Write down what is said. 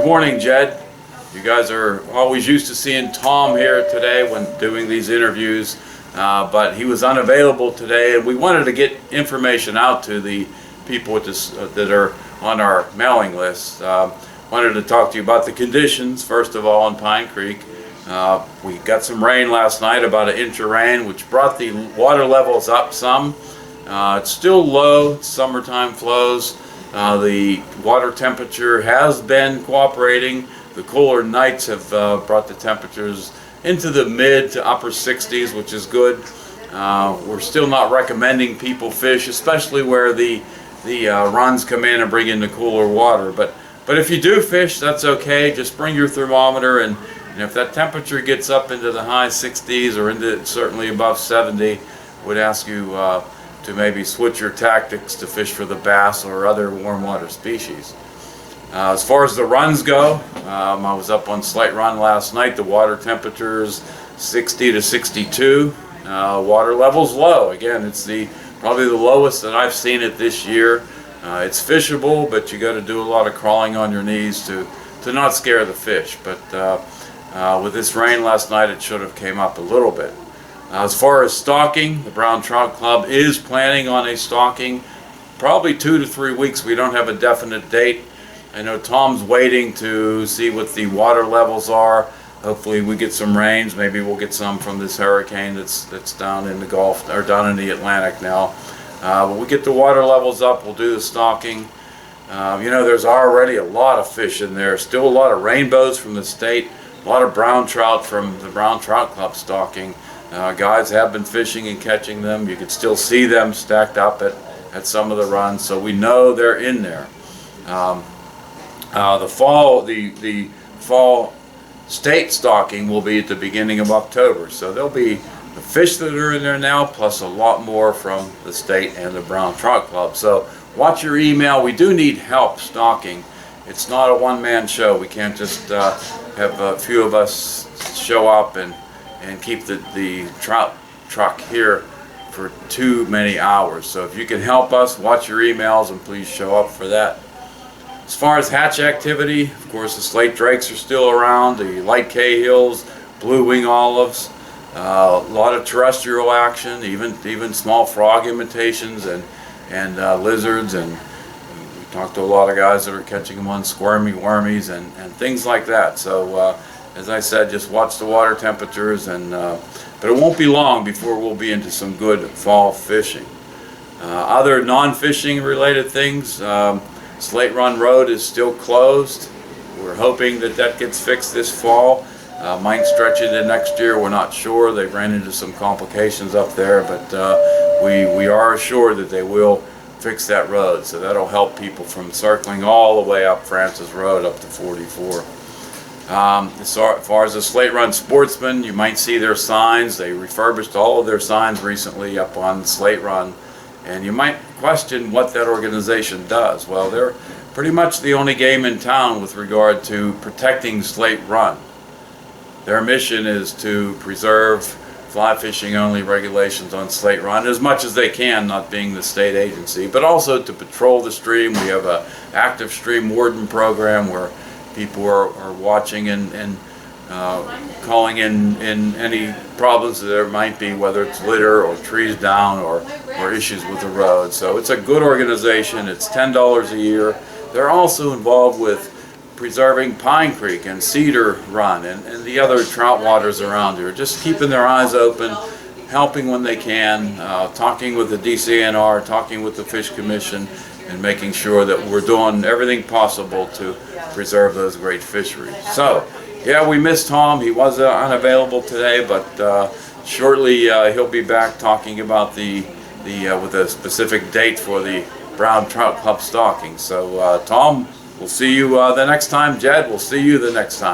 morning, Jed. You guys are always used to seeing Tom here today when doing these interviews, but he was unavailable today, and we wanted to get information out to the people with this, that are on our mailing list. Wanted to talk to you about the conditions, first of all, in Pine Creek. We got some rain last night, about an inch of rain, which brought the water levels up some. It's still low, it's summertime flows. The water temperature has been cooperating. The cooler nights have brought the temperatures into the mid to upper 60s, which is good. We're still not recommending people fish, especially where the runs come in and bring in the cooler water. But if you do fish, that's okay. Just bring your thermometer, and if that temperature gets up into the high 60s or into certainly above 70, would ask you to maybe switch your tactics to fish for the bass or other warm water species. As far as the runs go, I was up on Slate Run last night. The water temperature's 60 to 62. Water level's low. Again, it's probably the lowest that I've seen it this year. It's fishable, but you got to do a lot of crawling on your knees to not scare the fish. But with this rain last night, it should have came up a little bit. As far as stocking, the Brown Trout Club is planning on a stocking, probably 2 to 3 weeks. We don't have a definite date. I know Tom's waiting to see what the water levels are. Hopefully we get some rains. Maybe we'll get some from this hurricane that's down in the Gulf, or down in the Atlantic now. When we get the water levels up, we'll do the stocking. You know, there's already a lot of fish in there. Still a lot of rainbows from the state. A lot of brown trout from the Brown Trout Club stocking. Guys have been fishing and catching them. You can still see them stacked up at some of the runs, so we know they're in there. The fall state stocking will be at the beginning of October, so there'll be the fish that are in there now, plus a lot more from the state and the Brown Trout Club. So watch your email. We do need help stocking. It's not a one-man show. We can't just have a few of us show up and keep the trout truck here for too many hours. So if you can help us, watch your emails and please show up for that. As far as hatch activity, of course, the slate drakes are still around, the light Cahills, blue wing olives, a lot of terrestrial action, even small frog imitations and lizards, and we talked to a lot of guys that are catching them on squirmy wormies and things like that. So as I said, just watch the water temperatures, but it won't be long before we'll be into some good fall fishing. Other non-fishing related things, Slate Run Road is still closed. We're hoping that gets fixed this fall. Might stretch into next year. We're not sure. They've ran into some complications up there, but we are assured that they will fix that road. So that'll help people from circling all the way up Francis Road up to 44. As far as the Slate Run Sportsmen, you might see their signs. They refurbished all of their signs recently up on Slate Run. And you might question what that organization does. Well, they're pretty much the only game in town with regard to protecting Slate Run. Their mission is to preserve fly fishing only regulations on Slate Run as much as they can, not being the state agency, but also to patrol the stream. We have an active stream warden program where people are watching and calling in any problems that there might be, whether it's litter or trees down or issues with the road. So it's a good organization. It's $10 a year. They're also involved with preserving Pine Creek and Cedar Run and the other trout waters around here, just keeping their eyes open, helping when they can, talking with the DCNR, talking with the Fish Commission, and making sure that we're doing everything possible to preserve those great fisheries. So yeah, we missed Tom. He was unavailable today, but shortly he'll be back talking about with a specific date for the Brown Trout Club stocking. So Tom, we'll see you the next time. Jed, we'll see you the next time.